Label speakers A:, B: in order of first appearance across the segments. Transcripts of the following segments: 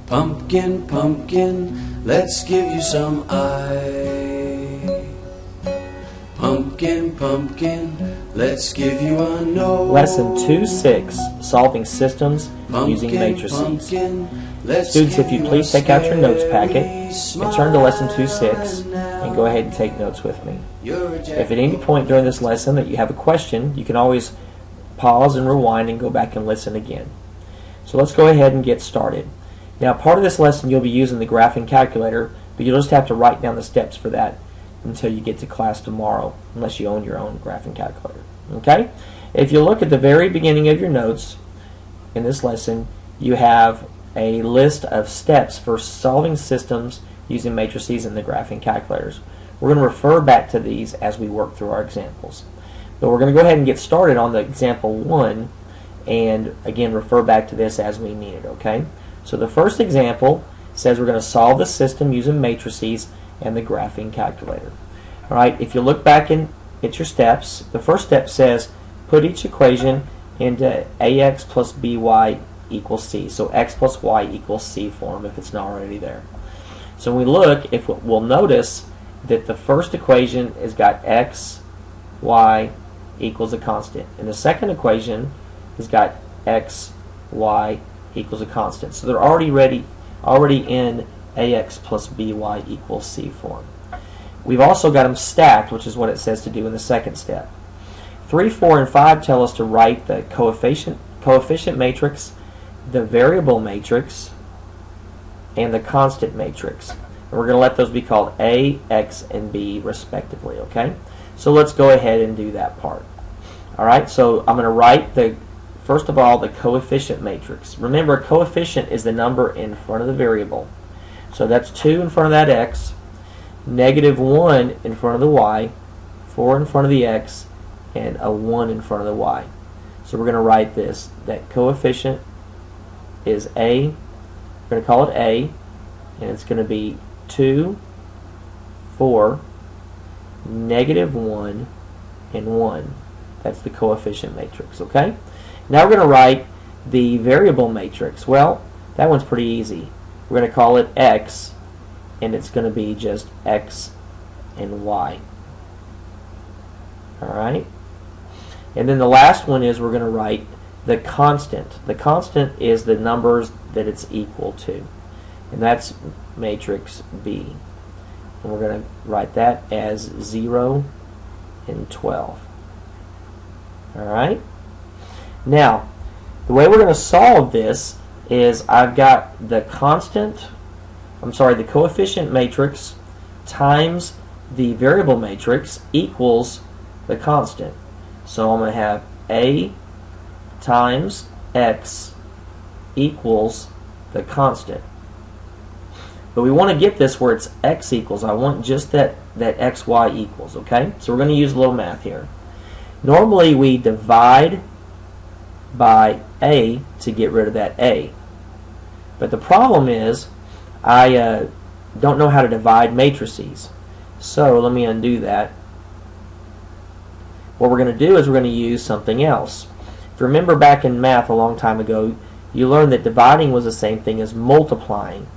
A: Pumpkin, pumpkin, let's give you some eye. Pumpkin, pumpkin, let's give you a nose.
B: Lesson 2-6, Solving Systems Using Matrices.
A: Pumpkin,
B: Students, if you please take out your notes packet and turn to Lesson 2-6 and go ahead and take notes with me. If at any point during this lesson that you have a question, you can always pause and rewind and go back and listen again. So let's go ahead and get started. Now, part of this lesson you'll be using the graphing calculator, but you'll just have to write down the steps for that until you get to class tomorrow, unless you own your own graphing calculator. Okay? If you look at the very beginning of your notes in this lesson, you have a list of steps for solving systems using matrices and the graphing calculators. We're going to refer back to these as we work through our examples. But we're going to go ahead and get started on the example 1 and again refer back to this as we need it, okay? So the first example says we're going to solve the system using matrices and the graphing calculator. Alright, if you look back at your steps, the first step says put each equation into ax plus by equals c. So x plus y equals c form if it's not already there. So when we look, we'll notice that the first equation has got x, y equals a constant. And the second equation has got x, y equals a constant. So they're already in ax plus by equals c form. We've also got them stacked, which is what it says to do in the second step. 3, 4, and 5 tell us to write the coefficient matrix, the variable matrix, and the constant matrix. And we're going to let those be called A, X, and B respectively, okay? So let's go ahead and do that part. Alright, so I'm going to write first of all the coefficient matrix. Remember, a coefficient is the number in front of the variable. So that's 2 in front of that x, -1 in front of the y, 4 in front of the x, and a 1 in front of the y. So we're going to write this. That coefficient is A. We're going to call it A, and it's going to be 2, 4, -1, and 1. That's the coefficient matrix, okay? Now we're going to write the variable matrix. Well, that one's pretty easy. We're going to call it x, and it's going to be just x and y. Alright? And then the last one is we're going to write the constant. The constant is the numbers that it's equal to. And that's matrix B. And we're going to write that as 0 and 12. Alright? Now, the way we're going to solve this is I've got the coefficient matrix times the variable matrix equals the constant. So I'm going to have A times x equals the constant. But we want to get this where it's x equals. I want just that xy equals, okay? So we're going to use a little math here. Normally we divide by a to get rid of that a. But the problem is I don't know how to divide matrices. So let me undo that. What we're going to do is we're going to use something else. If you remember back in math a long time ago, you learned that dividing was the same thing as multiplying.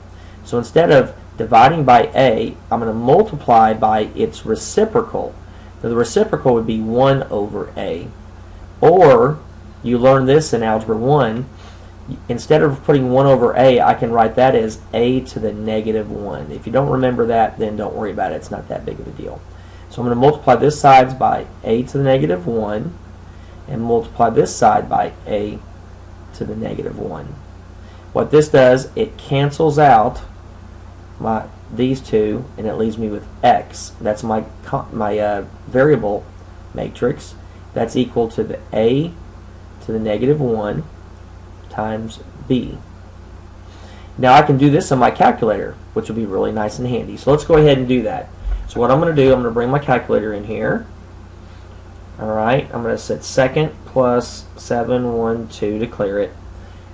B: So instead of dividing by a, I'm going to multiply by its reciprocal. Now the reciprocal would be 1 over a. Or you learned this in Algebra 1. Instead of putting 1 over a, I can write that as a to the -1. If you don't remember that, then don't worry about it. It's not that big of a deal. So I'm going to multiply this side by a to the -1 and multiply this side by a to the -1. What this does, it cancels out these two, and it leaves me with x. That's my variable matrix. That's equal to the a to the -1 times b. Now I can do this on my calculator, which will be really nice and handy. So let's go ahead and do that. So what I'm going to do, I'm going to bring my calculator in here. Alright, I'm going to set second plus 7, 1, 2 to clear it,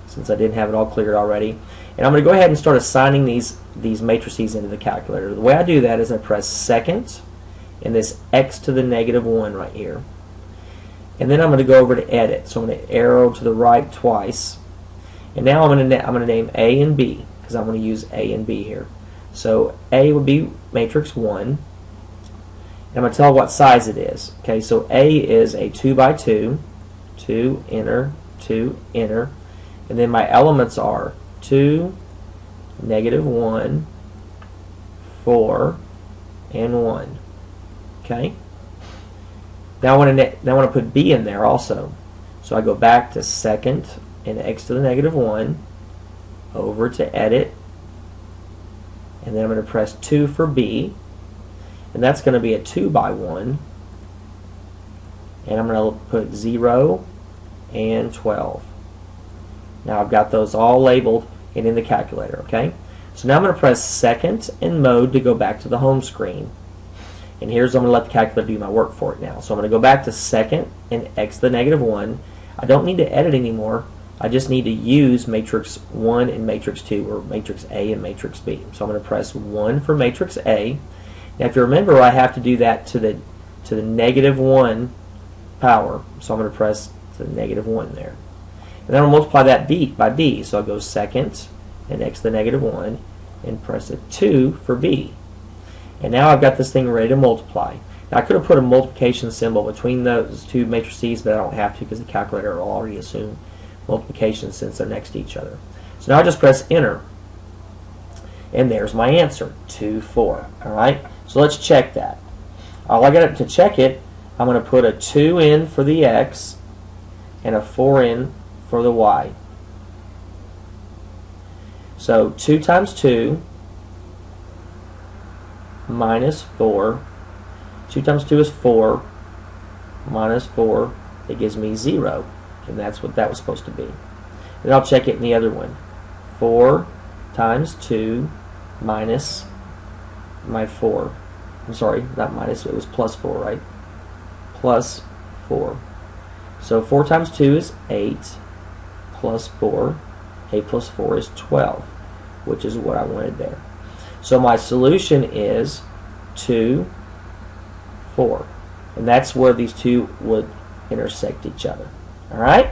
B: since I didn't have it all cleared already. And I'm going to go ahead and start assigning these matrices into the calculator. The way I do that is I press second and this x to the -1 right here. And then I'm going to go over to edit. So I'm going to arrow to the right twice. And now I'm going to name A and B, because I'm going to use A and B here. So A would be matrix 1. And I'm going to tell what size it is. Okay, so A is a 2 by 2, 2 inner, 2 inner, and then my elements are 2, -1, 4, and 1. Okay. Now I want to put B in there also. So I go back to second and x to the -1, over to edit, and then I'm going to press 2 for B, and that's going to be a 2 by 1, and I'm going to put 0 and 12. Now I've got those all labeled and in the calculator, okay? So now I'm going to press second and mode to go back to the home screen. And here's, I'm going to let the calculator do my work for it now. So I'm going to go back to second and x to the -1. I don't need to edit anymore. I just need to use matrix 1 and matrix 2, or matrix A and matrix B. So I'm going to press 1 for matrix A. Now if you remember, I have to do that to the -1 power. So I'm going to press to the -1 there. And then I'll multiply that by B. So I'll go second and x to the -1 and press a 2 for B. And now I've got this thing ready to multiply. Now I could have put a multiplication symbol between those two matrices, but I don't have to because the calculator will already assume multiplication since they're next to each other. So now I just press enter. And there's my answer, 2, 4. Alright, so let's check that. All I got to check it, I'm going to put a 2 in for the x and a 4 in for the y. So 2 times 2 minus 4. 2 times 2 is 4 minus 4. It gives me 0. And that's what that was supposed to be. And I'll check it in the other one. 4 times 2 minus my 4. I'm sorry, not minus, it was plus 4, right? Plus 4. So 4 times 2 is 8 plus 4. 8 plus 4 is 12, which is what I wanted there. So my solution is 2, 4. And that's where these two would intersect each other. Alright?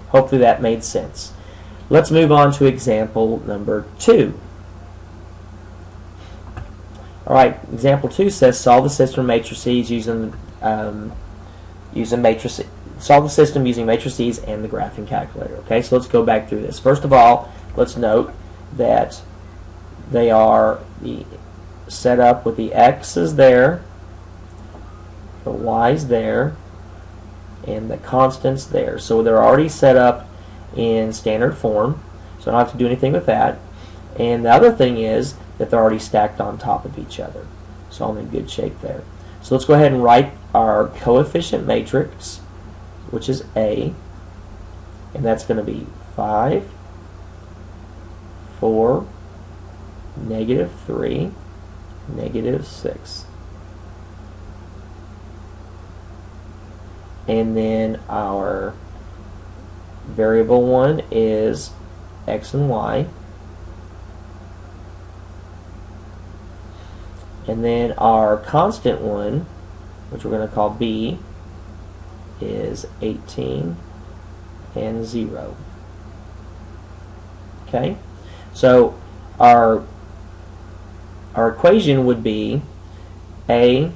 B: Hopefully that made sense. Let's move on to example number 2. Alright, example 2 says solve the system matrices using matrices. Solve the system using matrices and the graphing calculator. Okay, so let's go back through this. First of all, let's note that they are set up with the x's there, the y's there, and the constants there. So they're already set up in standard form, so I don't have to do anything with that. And the other thing is that they're already stacked on top of each other. So I'm in good shape there. So let's go ahead and write our coefficient matrix, which is A, and that's going to be 5, 4, -3, -6. And then our variable one is x and y. And then our constant one, which we're going to call B, is 18 and 0. Okay? So our equation would be A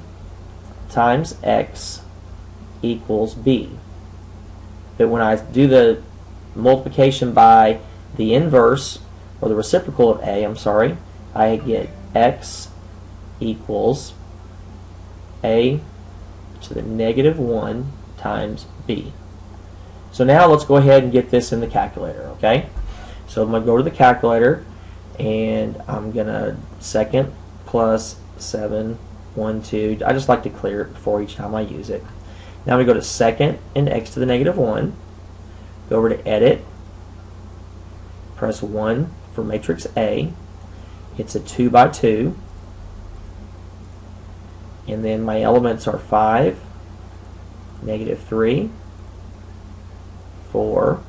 B: times X equals B. But when I do the multiplication by the inverse, or the reciprocal of A, I'm sorry, I get X equals A to the -1 times B. So now let's go ahead and get this in the calculator, okay? So I'm going to go to the calculator, and I'm going to second plus 7, 1, 2. I just like to clear it before each time I use it. Now I'm going to go to second and x to the -1. Go over to edit. Press 1 for matrix A. It's a 2 by 2. And then my elements are 5, -3, 4,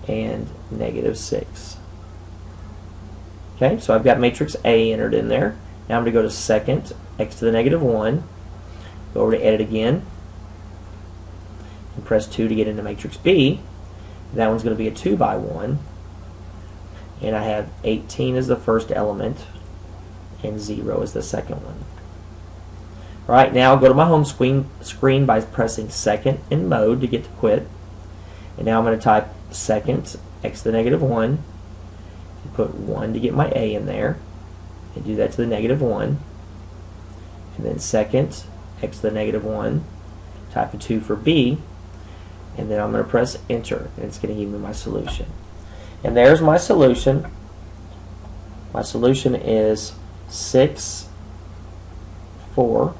B: and -6. Okay, so I've got matrix A entered in there. Now I'm going to go to second, x to the -1. Go over to edit again. And press 2 to get into matrix B. That one's going to be a 2 by 1. and I have 18 as the first element and 0 is the second one. Alright, now I'll go to my home screen by pressing second in mode to get to quit. And now I'm going to type second, x to the negative 1, and put 1 to get my a in there, and do that to the negative 1. And then second, x to the negative 1, type a 2 for b, and then I'm going to press enter, and it's going to give me my solution. And there's my solution. My solution is 6, 4.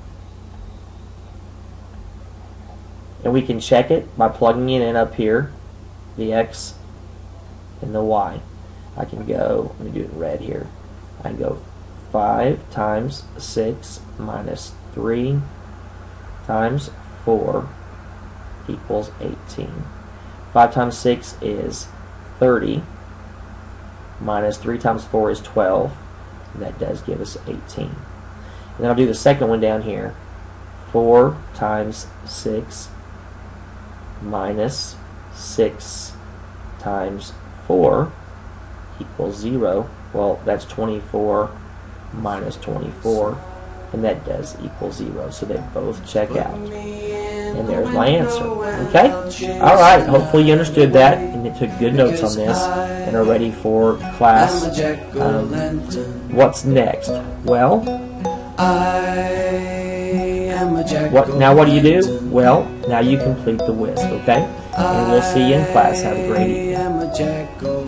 B: And we can check it by plugging it in up here, the x and the y. I can go, let me do it in red here. I can go 5 times 6 minus 3 times 4 equals 18. 5 times 6 is 30, minus 3 times 4 is 12, and that does give us 18. And then I'll do the second one down here. 4 times 6 minus 6 times 4 equals 0. Well, that's 24 minus 24, and that does equal 0. So they both check out. And there's my answer. Okay? Alright, hopefully you understood that and you took good notes on this and are ready for class. What's next? Well, what do you do? Well, now you complete the whisk, okay? And we'll see you in class. Have a great evening.